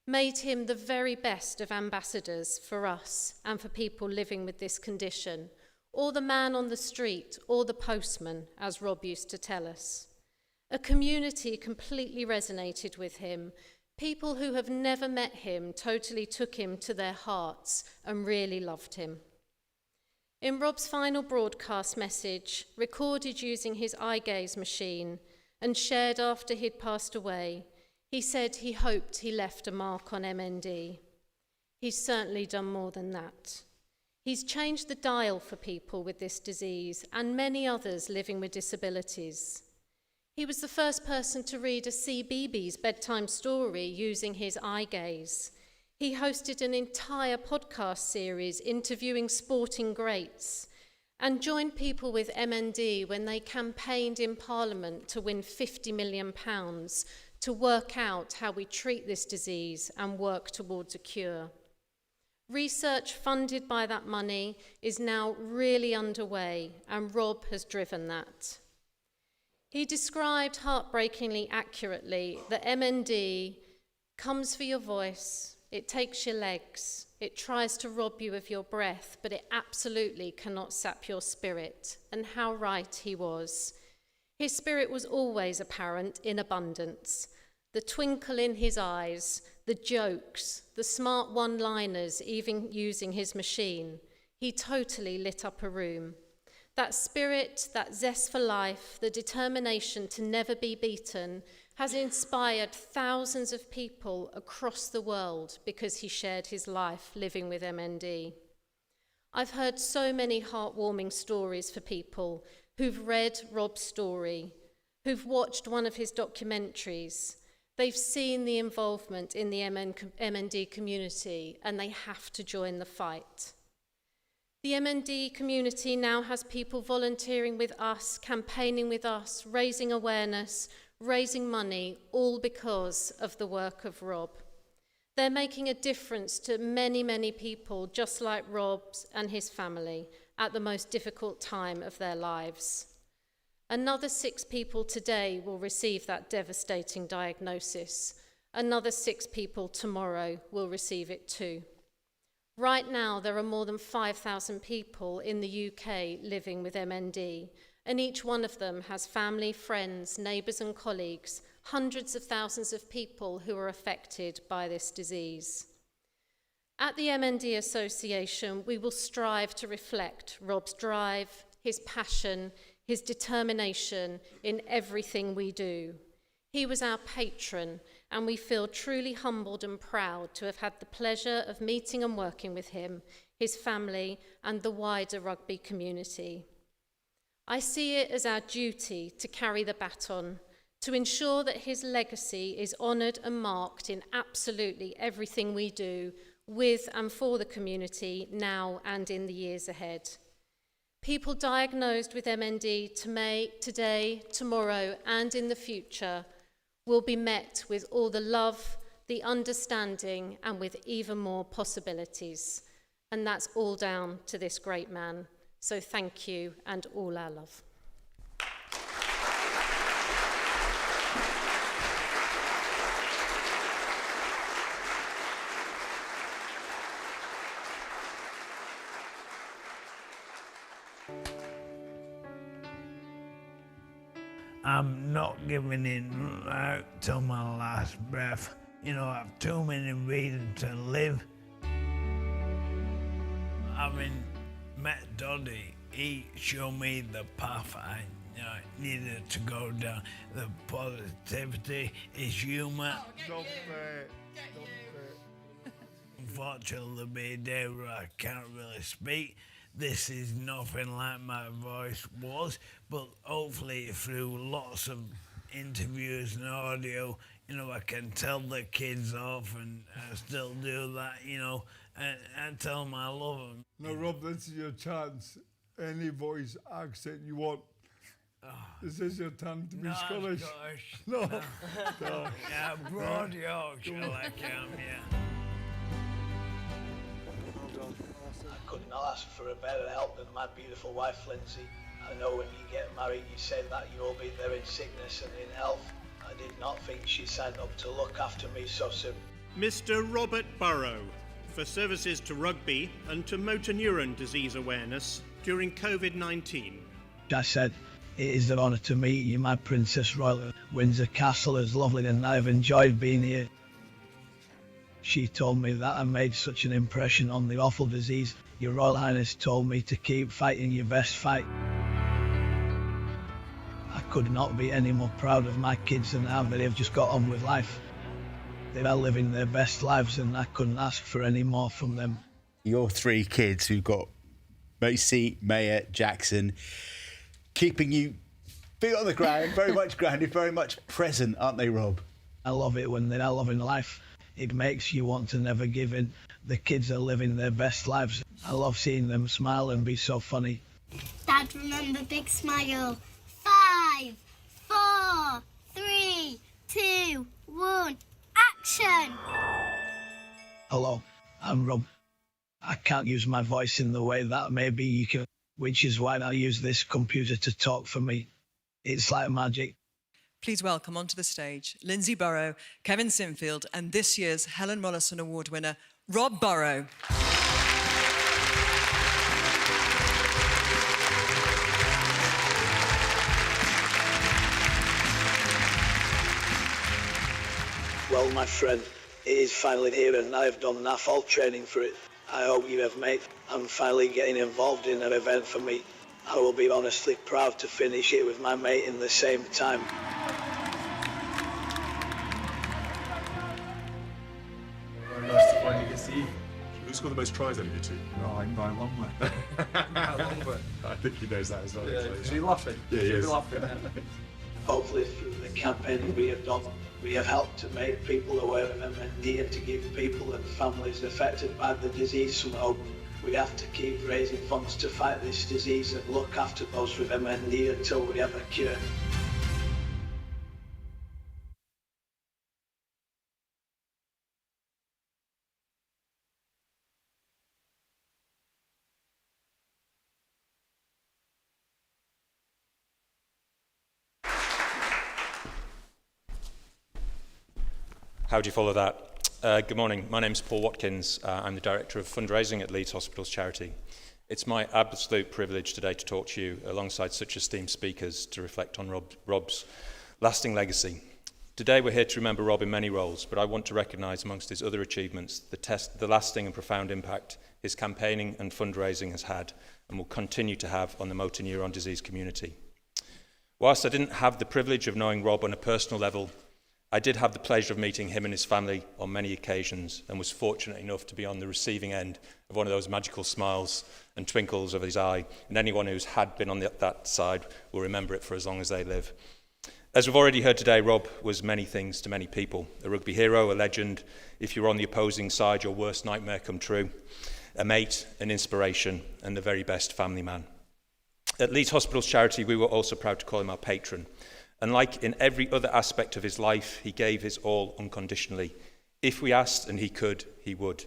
made him the very best of ambassadors for us and for people living with this condition, or the man on the street, or the postman, as Rob used to tell us. A community completely resonated with him. People who have never met him totally took him to their hearts and really loved him. In Rob's final broadcast message, recorded using his eye gaze machine and shared after he'd passed away, he said he hoped he left a mark on MND. He's certainly done more than that. He's changed the dial for people with this disease and many others living with disabilities. He was the first person to read a CBeebies bedtime story using his eye gaze. He hosted an entire podcast series interviewing sporting greats and joined people with MND when they campaigned in Parliament to win £50 million to work out how we treat this disease and work towards a cure. Research funded by that money is now really underway, and Rob has driven that. He described heartbreakingly accurately that MND comes for your voice, it takes your legs, it tries to rob you of your breath, but it absolutely cannot sap your spirit, and how right he was. His spirit was always apparent in abundance. The twinkle in his eyes, the jokes, the smart one-liners, even using his machine. He totally lit up a room. That spirit, that zest for life, the determination to never be beaten has inspired thousands of people across the world because he shared his life living with MND. I've heard so many heartwarming stories for people who've read Rob's story, who've watched one of his documentaries. They've seen the involvement in the MND community and they have to join the fight. The MND community now has people volunteering with us, campaigning with us, raising awareness, raising money, all because of the work of Rob. They're making a difference to many, many people, just like Rob's and his family, at the most difficult time of their lives. Another 6 people today will receive that devastating diagnosis. Another 6 people tomorrow will receive it too. Right now, there are more than 5,000 people in the UK living with MND, and each one of them has family, friends, neighbours and colleagues, hundreds of thousands of people who are affected by this disease. At the MND Association, we will strive to reflect Rob's drive, his passion, his determination in everything we do. He was our patron, and we feel truly humbled and proud to have had the pleasure of meeting and working with him, his family, and the wider rugby community. I see it as our duty to carry the baton, to ensure that his legacy is honoured and marked in absolutely everything we do with and for the community now and in the years ahead. People diagnosed with MND today, tomorrow, and in the future will be met with all the love, the understanding, and with even more possibilities. And that's all down to this great man. So thank you, and all our love. I'm not giving in out till my last breath. You know, I've too many reasons to live. Having met Doddy, he showed me the path I needed to go down. The positivity, his humour. Unfortunately, there'll be a day where I can't really speak. This is nothing like my voice was, but hopefully through lots of interviews and audio, you know, I can tell the kids off, and I still do that, you know, and I tell them I love them. Now, Rob, this is your chance. Any voice, accent you want. Is this your time to be Scottish? No. No. Yeah, broad Yorkshire like I am, yeah. I could not ask for a better help than my beautiful wife, Lindsay. I know when you get married, you say that you will be there in sickness and in health. I did not think she signed up to look after me so soon. Mr. Robert Burrow, for services to rugby and to motor neuron disease awareness during COVID-19. I said, it is an honour to meet you, my Princess Royal. Windsor Castle is lovely and I've enjoyed being here. She told me that I made such an impression on the awful disease. Your Royal Highness told me to keep fighting your best fight. I could not be any more proud of my kids and how they have just got on with life. They are living their best lives and I couldn't ask for any more from them. Your three kids who've got Macy, Maya, Jackson, keeping you feet on the ground, very much grounded, very much present, aren't they, Rob? I love it when they are loving life. It makes you want to never give in. The kids are living their best lives. I love seeing them smile and be so funny. Dad, remember big smile. 5, 4, 3, 2, 1, action! Hello, I'm Rob. I can't use my voice in the way that maybe you can, which is why I use this computer to talk for me. It's like magic. Please welcome onto the stage Lindsay Burrow, Kevin Sinfield, and this year's Helen Mollison Award winner, Rob Burrow. Well, my friend, it is finally here and I have done NAFL training for it. I hope you have, mate. I'm finally getting involved in an event for me. I will be honestly proud to finish it with my mate in the same time. Very nice to finally get to see you. Who's got the most tries out of you two? Oh, I'm by a long way. By a long way. I think he knows that as well. Yeah, is he laughing? Yeah, he is. Laughing. Hopefully through the campaign we have done, we have helped to make people aware of MND and to give people and families affected by the disease some hope. We have to keep raising funds to fight this disease and look after those with MND until we have a cure. How do you follow that? Good morning. My name is Paul Watkins. I'm the Director of Fundraising at Leeds Hospitals Charity. It's my absolute privilege today to talk to you alongside such esteemed speakers to reflect on Rob's lasting legacy. Today we're here to remember Rob in many roles, but I want to recognise amongst his other achievements the lasting and profound impact his campaigning and fundraising has had and will continue to have on the motor neuron disease community. Whilst I didn't have the privilege of knowing Rob on a personal level, I did have the pleasure of meeting him and his family on many occasions and was fortunate enough to be on the receiving end of one of those magical smiles and twinkles of his eye, and anyone who's had been on that side will remember it for as long as they live. As we've already heard today, Rob was many things to many people. A rugby hero, a legend, if you were on the opposing side, your worst nightmare come true, a mate, an inspiration, and the very best family man. At Leeds Hospitals Charity, we were also proud to call him our patron. And like in every other aspect of his life, he gave his all unconditionally. If we asked and he could, he would.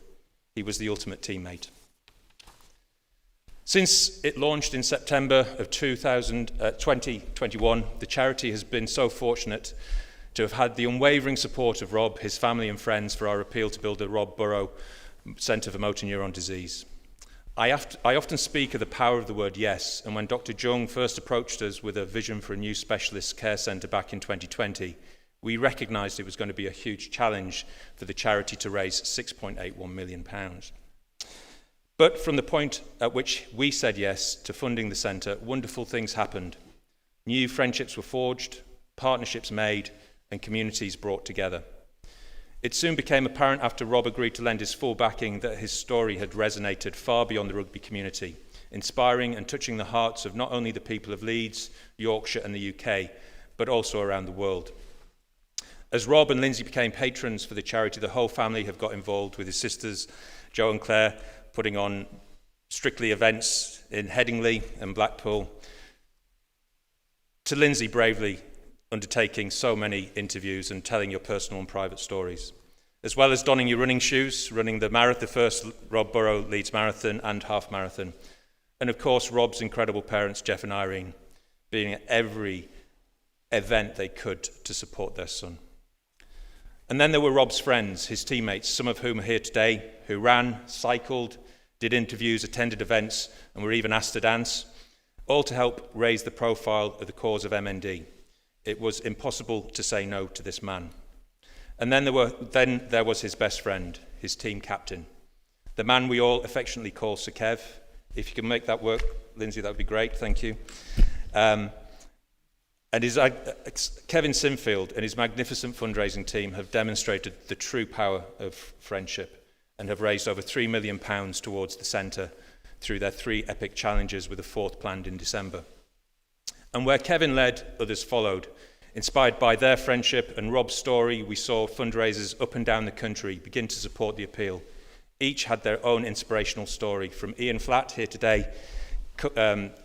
He was the ultimate teammate. Since it launched in September of 2021, the charity has been so fortunate to have had the unwavering support of Rob, his family and friends for our appeal to build a Rob Burrow Centre for Motor Neuron Disease. I often speak of the power of the word yes, and when Dr. Jung first approached us with a vision for a new specialist care centre back in 2020, we recognised it was going to be a huge challenge for the charity to raise £6.81 million. But from the point at which we said yes to funding the centre, wonderful things happened. New friendships were forged, partnerships made, and communities brought together. It soon became apparent after Rob agreed to lend his full backing that his story had resonated far beyond the rugby community, inspiring and touching the hearts of not only the people of Leeds, Yorkshire and the UK, but also around the world. As Rob and Lindsay became patrons for the charity, the whole family have got involved, with his sisters, Jo and Claire, putting on Strictly events in Headingley and Blackpool, to Lindsay bravely undertaking so many interviews and telling your personal and private stories, as well as donning your running shoes, running the first Rob Burrow Leeds Marathon and half marathon, and of course Rob's incredible parents, Jeff and Irene, being at every event they could to support their son. And then there were Rob's friends, his teammates, some of whom are here today, who ran, cycled, did interviews, attended events, and were even asked to dance, all to help raise the profile of the cause of MND. It was impossible to say no to this man. And then there was his best friend, his team captain, the man we all affectionately call Sir Kev. If you can make that work, Lindsay, that would be great, thank you. And Kevin Sinfield and his magnificent fundraising team have demonstrated the true power of friendship and have raised over £3 million towards the centre through their 3 epic challenges, with a 4th planned in December. And where Kevin led, others followed. Inspired by their friendship and Rob's story, we saw fundraisers up and down the country begin to support the appeal. Each had their own inspirational story, from Ian Flatt here today,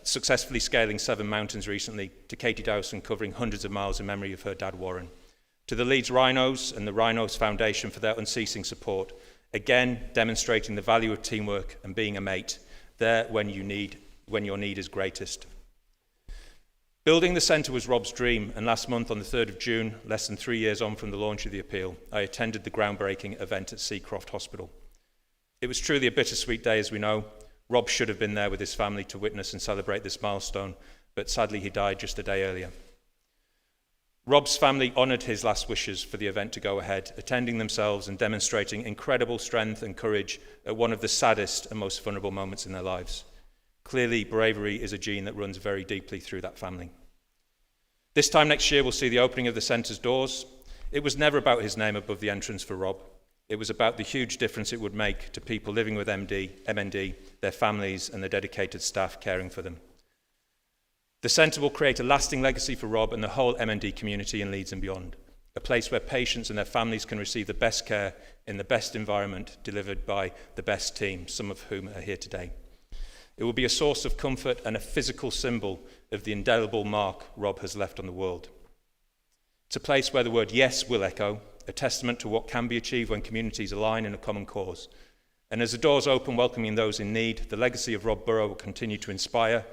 successfully scaling 7 mountains recently, to Katie Dowson covering hundreds of miles in memory of her dad Warren, to the Leeds Rhinos and the Rhinos Foundation for their unceasing support, again demonstrating the value of teamwork and being a mate, there when your need is greatest. Building the centre was Rob's dream, and last month on the 3rd of June, less than 3 years on from the launch of the appeal, I attended the groundbreaking event at Seacroft Hospital. It was truly a bittersweet day, as we know. Rob should have been there with his family to witness and celebrate this milestone, but sadly he died just a day earlier. Rob's family honoured his last wishes for the event to go ahead, attending themselves and demonstrating incredible strength and courage at one of the saddest and most vulnerable moments in their lives. Clearly, bravery is a gene that runs very deeply through that family. This time next year, we'll see the opening of the centre's doors. It was never about his name above the entrance for Rob. It was about the huge difference it would make to people living with MND, their families, and the dedicated staff caring for them. The centre will create a lasting legacy for Rob and the whole MND community in Leeds and beyond, a place where patients and their families can receive the best care in the best environment, delivered by the best team, some of whom are here today. It will be a source of comfort and a physical symbol of the indelible mark Rob has left on the world. It's a place where the word yes will echo, a testament to what can be achieved when communities align in a common cause. And as the doors open, welcoming those in need, the legacy of Rob Burrow will continue to inspire,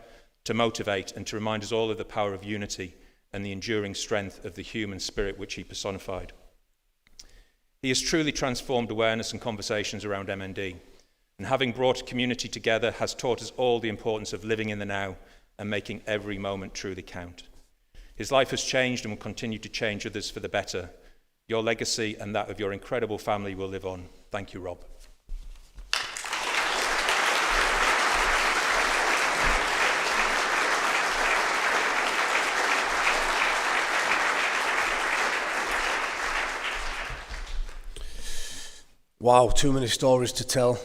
to motivate, and to remind us all of the power of unity and the enduring strength of the human spirit which he personified. He has truly transformed awareness and conversations around MND, and having brought a community together has taught us all the importance of living in the now and making every moment truly count. His life has changed and will continue to change others for the better. Your legacy and that of your incredible family will live on. Thank you, Rob. Wow, too many stories to tell.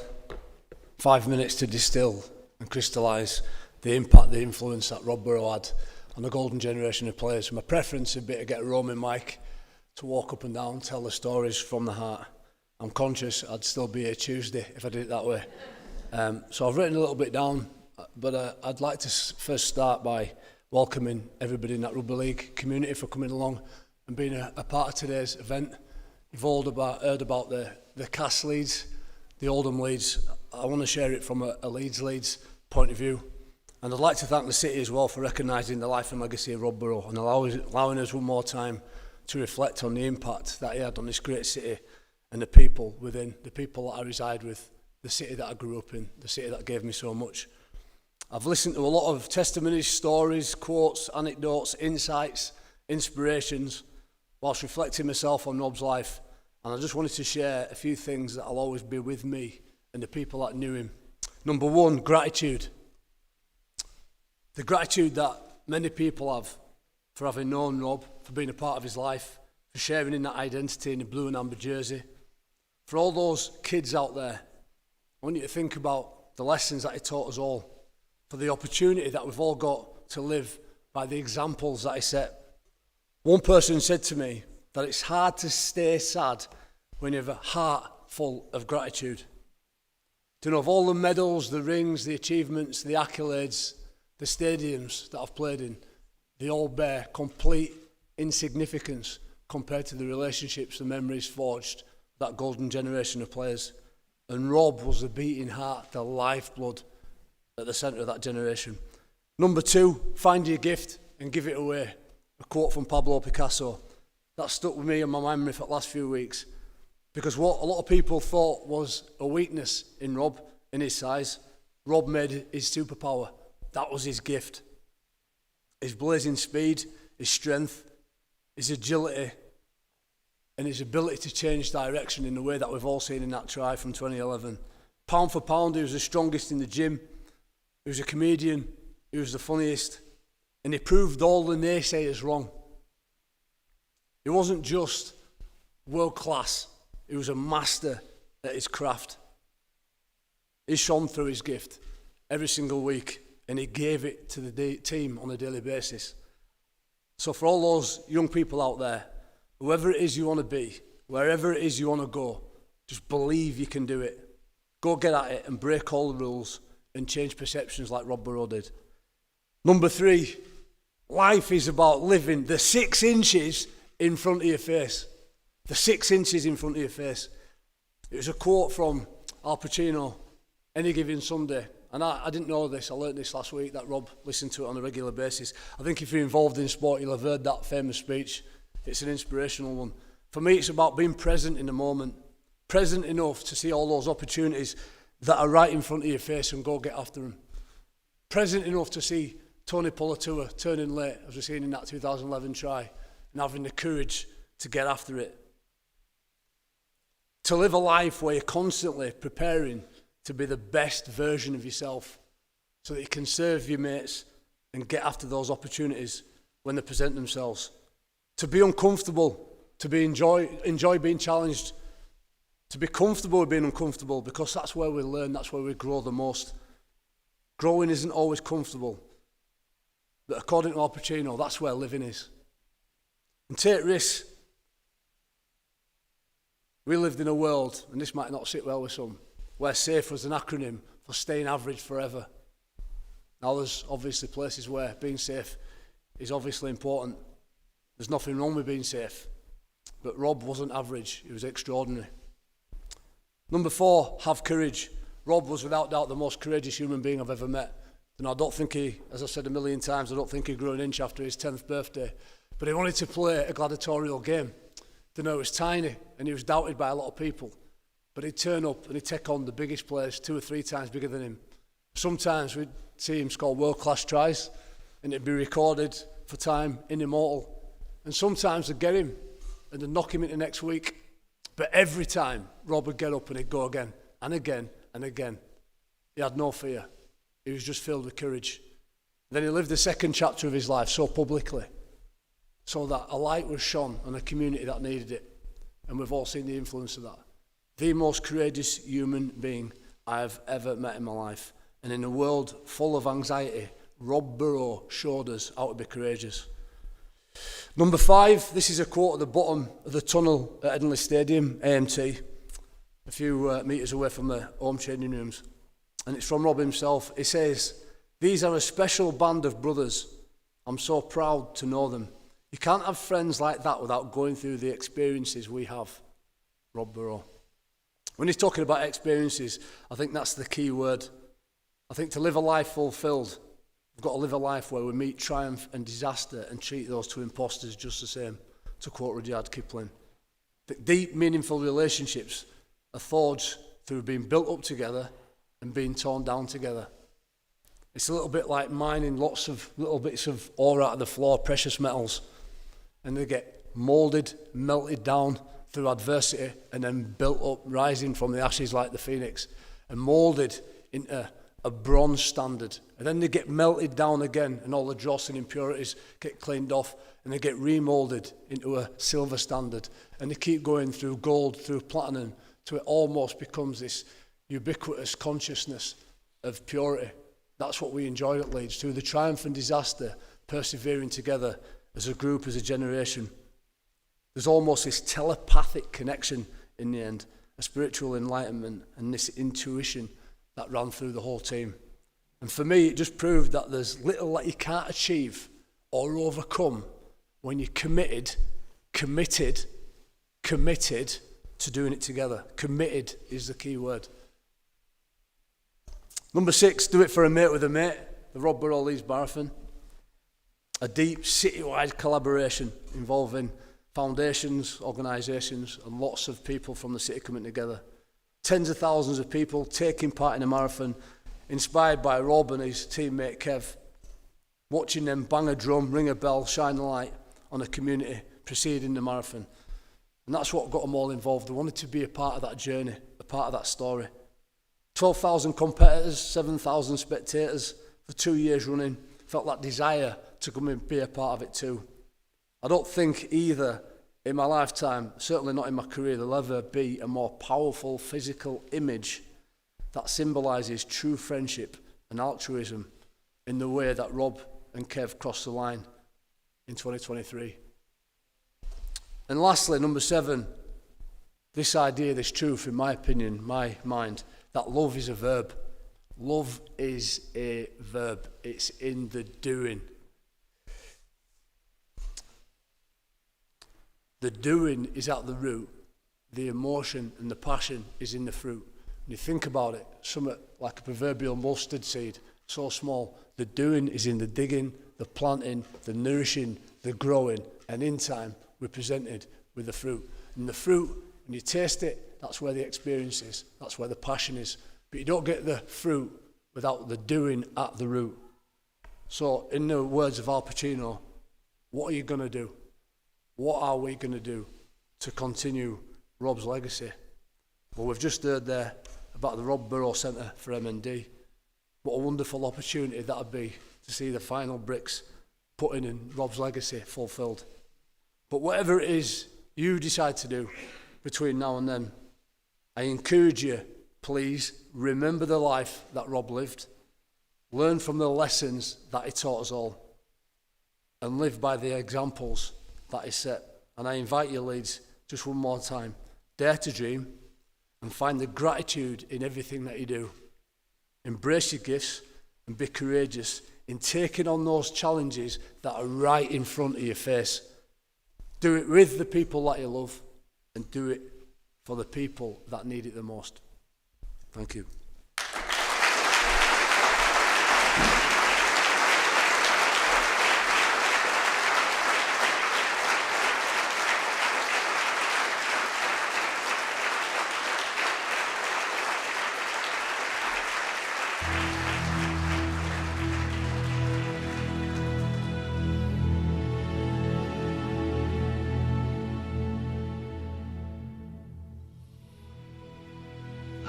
5 minutes to distill and crystallise the impact, the influence that Rob Burrow had on the golden generation of players. My preference would be to get a roaming mic to walk up and down, tell the stories from the heart. I'm conscious I'd still be here Tuesday if I did it that way. So I've written a little bit down, but I'd like to first start by welcoming everybody in that Rugby League community for coming along and being a part of today's event. You've all heard about the Cass Leeds, the Oldham Leeds. I want to share it from a Leeds point of view. And I'd like to thank the city as well for recognising the life and legacy of Rob Burrow and allowing us one more time to reflect on the impact that he had on this great city and the people within, the people that I reside with, the city that I grew up in, the city that gave me so much. I've listened to a lot of testimonies, stories, quotes, anecdotes, insights, inspirations, whilst reflecting myself on Rob's life. And I just wanted to share a few things that will always be with me and the people that knew him. Number one, gratitude. The gratitude that many people have for having known Rob, for being a part of his life, for sharing in that identity in the blue and amber jersey. For all those kids out there, I want you to think about the lessons that he taught us all, for the opportunity that we've all got to live by the examples that he set. One person said to me that it's hard to stay sad when you have a heart full of gratitude. Do you know, of all the medals, the rings, the achievements, the accolades, the stadiums that I've played in, they all bear complete insignificance compared to the relationships, the memories forged, that golden generation of players. And Rob was the beating heart, the lifeblood at the centre of that generation. Number two, find your gift and give it away. A quote from Pablo Picasso. That stuck with me in my memory for the last few weeks. Because what a lot of people thought was a weakness in Rob, in his size, Rob made his superpower. That was his gift. His blazing speed, his strength, his agility, and his ability to change direction in the way that we've all seen in that try from 2011. Pound for pound, he was the strongest in the gym. He was a comedian. He was the funniest. And he proved all the naysayers wrong. He wasn't just world class. He was a master at his craft. He shone through his gift every single week, and he gave it to the team on a daily basis. So for all those young people out there, whoever it is you want to be, wherever it is you want to go, just believe you can do it. Go get at it and break all the rules and change perceptions like Rob Burrow did. Number three, life is about living the 6 inches in front of your face. The 6 inches in front of your face. It was a quote from Al Pacino, Any Given Sunday. And I didn't know this, I learned this last week, that Rob listened to it on a regular basis. I think if you're involved in sport, you'll have heard that famous speech. It's an inspirational one. For me, it's about being present in the moment. Present enough to see all those opportunities that are right in front of your face and go get after them. Present enough to see Tony Pulatua turning late, as we've seen in that 2011 try, and having the courage to get after it. To live a life where you're constantly preparing to be the best version of yourself so that you can serve your mates and get after those opportunities when they present themselves. To be uncomfortable, to be enjoy being challenged, to be comfortable with being uncomfortable, because that's where we learn, that's where we grow the most. Growing isn't always comfortable, but according to Al Pacino, that's where living is. And take risks. We lived in a world, and this might not sit well with some, where SAFE was an acronym for staying average forever. Now there's obviously places where being safe is obviously important. There's nothing wrong with being safe. But Rob wasn't average, he was extraordinary. Number 4, have courage. Rob was without doubt the most courageous human being I've ever met. And I don't think he, as I've said a million times, I don't think he grew an inch after his 10th birthday. But he wanted to play a gladiatorial game. You know, it was tiny and he was doubted by a lot of people. But he'd turn up and he'd take on the biggest players 2 or 3 times bigger than him. Sometimes we'd see him score world-class tries and it'd be recorded for time in Immortal. And sometimes they'd get him and they'd knock him into next week. But every time, Rob would get up and he'd go again and again and again. He had no fear. He was just filled with courage. Then he lived the second chapter of his life so publicly, so that a light was shone on a community that needed it. And we've all seen the influence of that. The most courageous human being I have ever met in my life. And in a world full of anxiety, Rob Burrow showed us how to be courageous. Number 5, this is a quote at the bottom of the tunnel at Edinley Stadium, AMT, a few metres away from the home changing rooms. And it's from Rob himself. He says, "These are a special band of brothers. I'm so proud to know them. You can't have friends like that without going through the experiences we have." Rob Burrow. When he's talking about experiences, I think that's the key word. I think to live a life fulfilled, we've got to live a life where we meet triumph and disaster and treat those 2 imposters just the same, to quote Rudyard Kipling. The deep, meaningful relationships are forged through being built up together and being torn down together. It's a little bit like mining lots of little bits of ore out of the floor, precious metals, and they get moulded, melted down through adversity, and then built up, rising from the ashes like the phoenix, and moulded into a bronze standard. And then they get melted down again, and all the dross and impurities get cleaned off, and they get remoulded into a silver standard. And they keep going through gold, through platinum, till it almost becomes this ubiquitous consciousness of purity. That's what we enjoy at Leeds, through the triumph and disaster, persevering together as a group, as a generation. There's almost this telepathic connection in the end, a spiritual enlightenment and this intuition that ran through the whole team. And for me, it just proved that there's little that you can't achieve or overcome when you're committed to doing it together. Committed is the key word. Number 6, do it for a mate with a mate, the Rob Burrow Leeds Marathon. A deep citywide collaboration involving foundations, organisations, and lots of people from the city coming together. Tens of thousands of people taking part in a marathon, inspired by Rob and his teammate Kev, watching them bang a drum, ring a bell, shine a light on a community preceding the marathon. And that's what got them all involved. They wanted to be a part of that journey, a part of that story. 12,000 competitors, 7,000 spectators for 2 years running. Felt that desire to come and be a part of it too. I don't think either in my lifetime, certainly not in my career, there'll ever be a more powerful physical image that symbolises true friendship and altruism in the way that Rob and Kev crossed the line in 2023. And lastly, number 7, this idea, this truth, in my opinion, my mind, that love is a verb. Love is a verb. It's in the doing. The doing is at the root. The emotion and the passion is in the fruit. When you think about it, something like a proverbial mustard seed, so small. The doing is in the digging, the planting, the nourishing, the growing, and in time we're presented with the fruit. And the fruit, when you taste it, that's where the experience is. That's where the passion is. But you don't get the fruit without the doing at the root. So, in the words of Al Pacino, what are you going to do? What are we going to do to continue Rob's legacy? Well, we've just heard there about the Rob Burrow Centre for MND. What a wonderful opportunity that would be to see the final bricks put in Rob's legacy fulfilled. But whatever it is you decide to do between now and then, I encourage you, please remember the life that Rob lived, learn from the lessons that he taught us all, and live by the examples that he set. And I invite you, Leeds, just one more time, dare to dream and find the gratitude in everything that you do. Embrace your gifts and be courageous in taking on those challenges that are right in front of your face. Do it with the people that you love and do it for the people that need it the most. Thank you.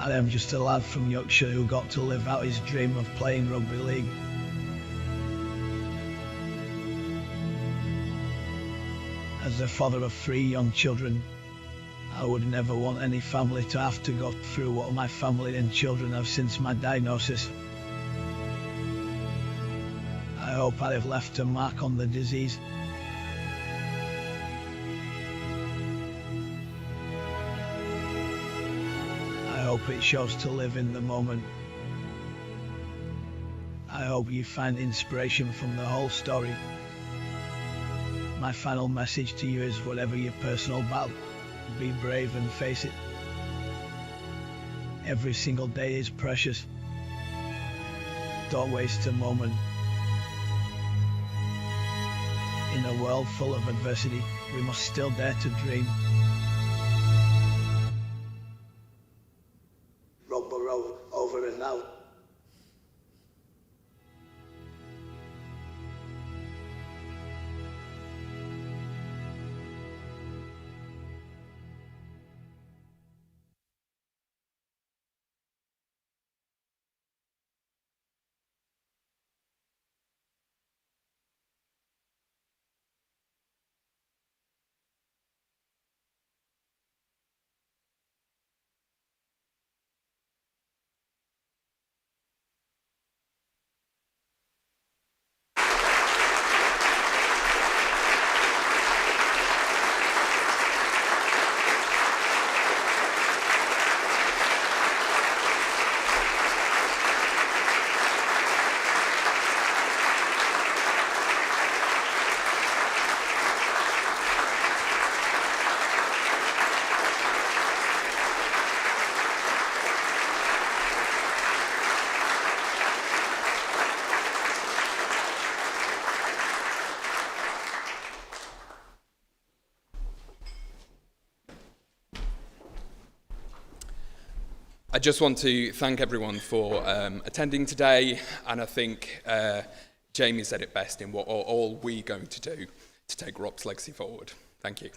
I'm just a lad from Yorkshire who got to live out his dream of playing rugby league. As the father of 3 young children, I would never want any family to have to go through what my family and children have since my diagnosis. I hope I have left a mark on the disease. I hope it shows to live in the moment. I hope you find inspiration from the whole story. My final message to you is whatever your personal battle, be brave and face it. Every single day is precious. Don't waste a moment. In a world full of adversity, we must still dare to dream. from now. I just want to thank everyone for attending today, and I think Jamie said it best in what are all we going to do to take Rob's legacy forward. Thank you.